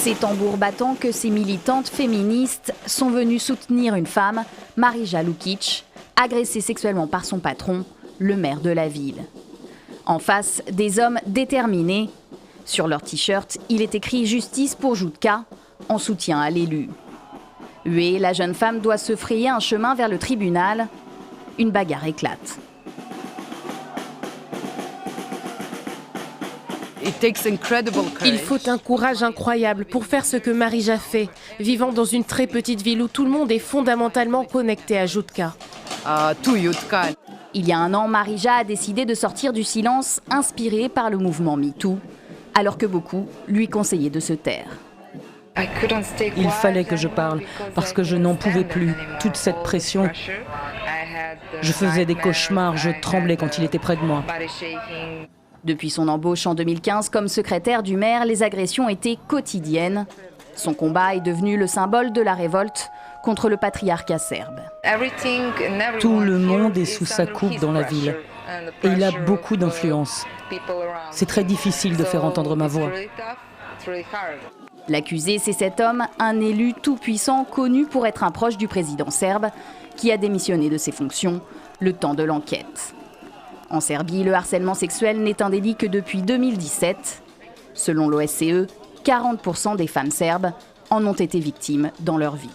Ces tambours battants que ces militantes féministes sont venues soutenir une femme, Marija Lukic, agressée sexuellement par son patron, le maire de la ville. En face, des hommes déterminés. Sur leur t-shirt, il est écrit « Justice pour Jutka » en soutien à l'élu. Huée, la jeune femme doit se frayer un chemin vers le tribunal. Une bagarre éclate. Il faut un courage incroyable pour faire ce que Marija fait, vivant dans une très petite ville où tout le monde est fondamentalement connecté à Jutka. Il y a un an, Marija a décidé de sortir du silence inspiré par le mouvement MeToo, alors que beaucoup lui conseillaient de se taire. Il fallait que je parle, parce que je n'en pouvais plus, toute cette pression. Je faisais des cauchemars, je tremblais quand il était près de moi. Depuis son embauche en 2015 comme secrétaire du maire, les agressions étaient quotidiennes. Son combat est devenu le symbole de la révolte contre le patriarcat serbe. Tout le monde est sous sa coupe dans la ville. Et il a beaucoup d'influence. C'est très difficile de faire entendre ma voix. L'accusé, c'est cet homme, un élu tout-puissant connu pour être un proche du président serbe, qui a démissionné de ses fonctions le temps de l'enquête. En Serbie, le harcèlement sexuel n'est un délit que depuis 2017. Selon l'OSCE, 40% des femmes serbes en ont été victimes dans leur vie.